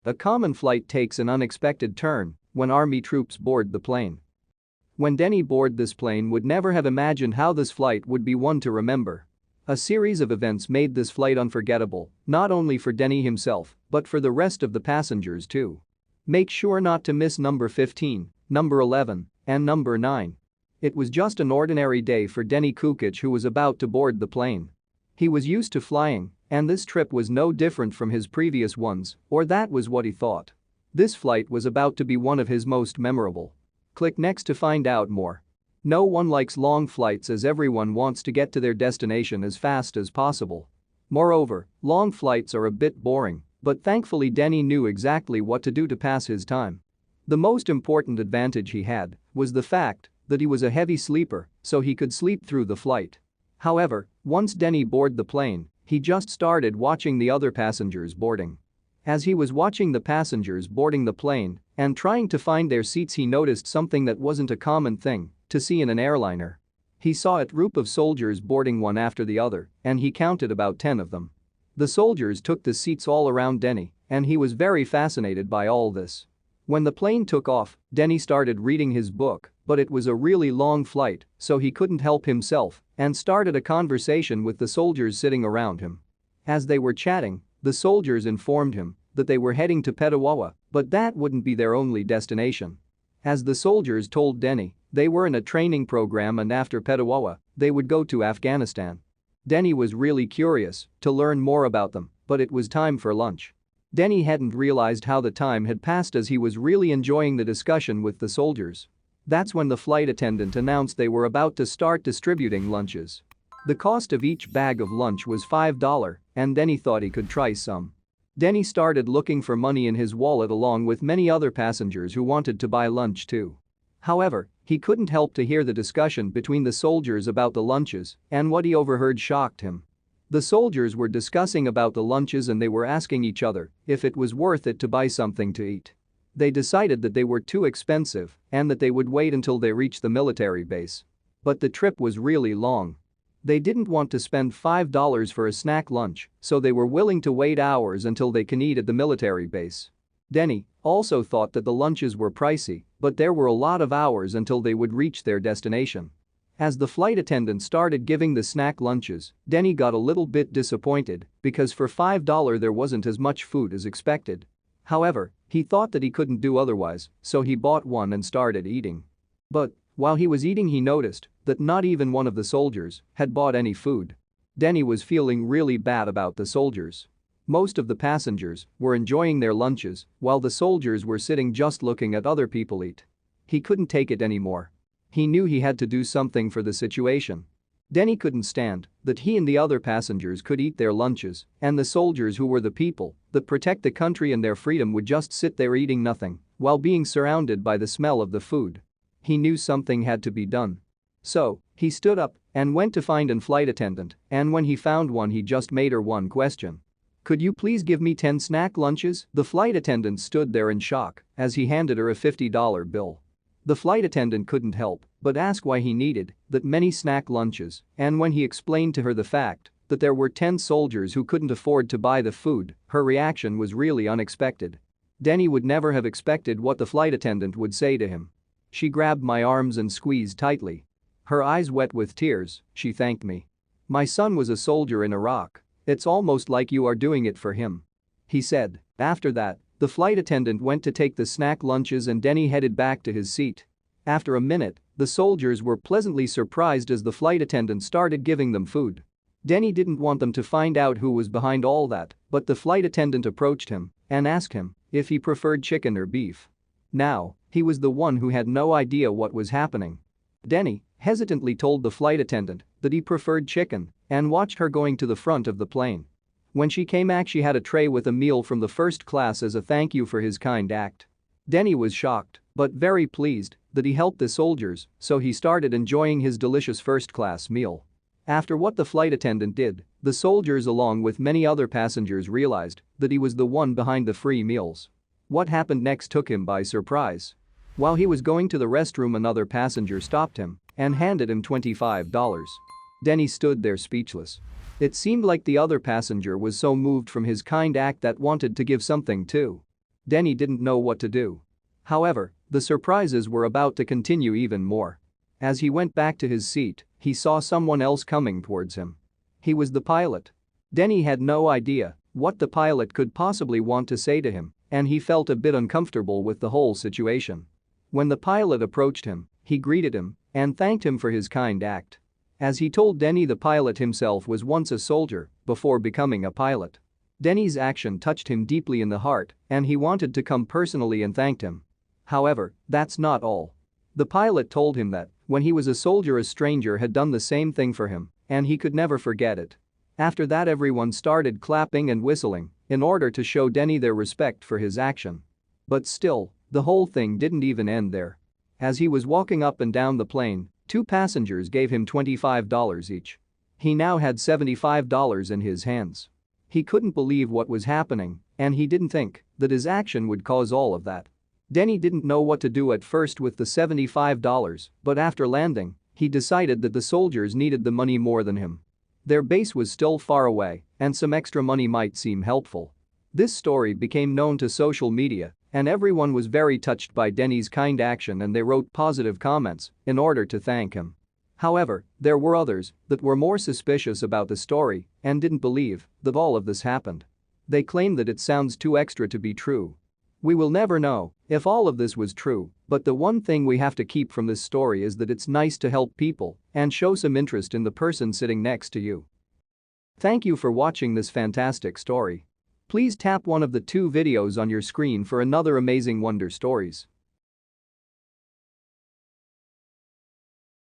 A common flight takes an unexpected turn when army troops board the plane. When Denny boarded this plane would never have imagined how this flight would be one to remember. A series of events made this flight unforgettable, not only for Denny himself, but for the rest of the passengers too. Make sure not to miss number 15, number 11, and number 9. It was just an ordinary day for Denny Kukic, who was about to board the plane. He was used to flying, and this trip was no different from his previous ones, or that was what he thought. This flight was about to be one of his most memorable. Click next to find out more. No one likes long flights, as everyone wants to get to their destination as fast as possible. Moreover, long flights are a bit boring, but thankfully Denny knew exactly what to do to pass his time. The most important advantage he had was the fact that he was a heavy sleeper, so he could sleep through the flight. However, once Denny boarded the plane, he just started watching the other passengers boarding. As he was watching the passengers boarding the plane and trying to find their seats, he noticed something that wasn't a common thing to see in an airliner. He saw a group of soldiers boarding one after the other, and he counted about 10 of them. The soldiers took the seats all around Denny, and he was very fascinated by all this. When the plane took off, Denny started reading his book, but it was a really long flight, so he couldn't help himself and started a conversation with the soldiers sitting around him. As they were chatting, the soldiers informed him that they were heading to Petawawa, but that wouldn't be their only destination. As the soldiers told Denny, they were in a training program, and after Petawawa, they would go to Afghanistan. Denny was really curious to learn more about them, but it was time for lunch. Denny hadn't realized how the time had passed, as he was really enjoying the discussion with the soldiers. That's when the flight attendant announced they were about to start distributing lunches. The cost of each bag of lunch was $5, and Denny thought he could try some. Denny started looking for money in his wallet along with many other passengers who wanted to buy lunch too. However, he couldn't help to hear the discussion between the soldiers about the lunches, and what he overheard shocked him. The soldiers were discussing about the lunches, and they were asking each other if it was worth it to buy something to eat. They decided that they were too expensive and that they would wait until they reached the military base. But the trip was really long. They didn't want to spend $5 for a snack lunch, so they were willing to wait hours until they can eat at the military base. Denny also thought that the lunches were pricey, but there were a lot of hours until they would reach their destination. As the flight attendant started giving the snack lunches, Denny got a little bit disappointed because for $5 there wasn't as much food as expected. However, he thought that he couldn't do otherwise, so he bought one and started eating. But while he was eating, he noticed that not even one of the soldiers had bought any food. Denny was feeling really bad about the soldiers. Most of the passengers were enjoying their lunches while the soldiers were sitting just looking at other people eat. He couldn't take it anymore. He knew he had to do something for the situation. Denny couldn't stand that he and the other passengers could eat their lunches, and the soldiers, who were the people that protect the country and their freedom, would just sit there eating nothing while being surrounded by the smell of the food. He knew something had to be done. So, he stood up and went to find a flight attendant, and when he found one, he just made her one question. "Could you please give me 10 snack lunches?" The flight attendant stood there in shock as he handed her a $50 bill. The flight attendant couldn't help but ask why he needed that many snack lunches, and when he explained to her the fact that there were 10 soldiers who couldn't afford to buy the food, her reaction was really unexpected. Denny would never have expected what the flight attendant would say to him. She grabbed my arms and squeezed tightly. Her eyes wet with tears, she thanked me. "My son was a soldier in Iraq. It's almost like you are doing it for him," he said. After that, the flight attendant went to take the snack lunches, and Denny headed back to his seat. After a minute, the soldiers were pleasantly surprised as the flight attendant started giving them food. Denny didn't want them to find out who was behind all that, but the flight attendant approached him and asked him if he preferred chicken or beef. Now, he was the one who had no idea what was happening. Denny hesitantly told the flight attendant that he preferred chicken and watched her going to the front of the plane. When she came back, she had a tray with a meal from the first class as a thank you for his kind act. Denny was shocked but very pleased that he helped the soldiers, so he started enjoying his delicious first-class meal. After what the flight attendant did, the soldiers along with many other passengers realized that he was the one behind the free meals. What happened next took him by surprise. While he was going to the restroom, another passenger stopped him and handed him $25. Denny stood there speechless. It seemed like the other passenger was so moved from his kind act that wanted to give something too. Denny didn't know what to do. However, the surprises were about to continue even more. As he went back to his seat, he saw someone else coming towards him. He was the pilot. Denny had no idea what the pilot could possibly want to say to him, and he felt a bit uncomfortable with the whole situation. When the pilot approached him, he greeted him and thanked him for his kind act. As he told Denny, the pilot himself was once a soldier before becoming a pilot. Denny's action touched him deeply in the heart, and he wanted to come personally and thanked him. However, that's not all. The pilot told him that when he was a soldier, a stranger had done the same thing for him, and he could never forget it. After that, everyone started clapping and whistling in order to show Denny their respect for his action. But still, the whole thing didn't even end there. As he was walking up and down the plane, two passengers gave him $25 each. He now had $75 in his hands. He couldn't believe what was happening, and he didn't think that his action would cause all of that. Denny didn't know what to do at first with the $75, but after landing, he decided that the soldiers needed the money more than him. Their base was still far away, and some extra money might seem helpful. This story became known to social media, and everyone was very touched by Denny's kind action, and they wrote positive comments in order to thank him. However, there were others that were more suspicious about the story and didn't believe that all of this happened. They claimed that it sounds too extra to be true. We will never know if all of this was true, but the one thing we have to keep from this story is that it's nice to help people and show some interest in the person sitting next to you. Thank you for watching this fantastic story. Please tap one of the two videos on your screen for another amazing Wonder Stories.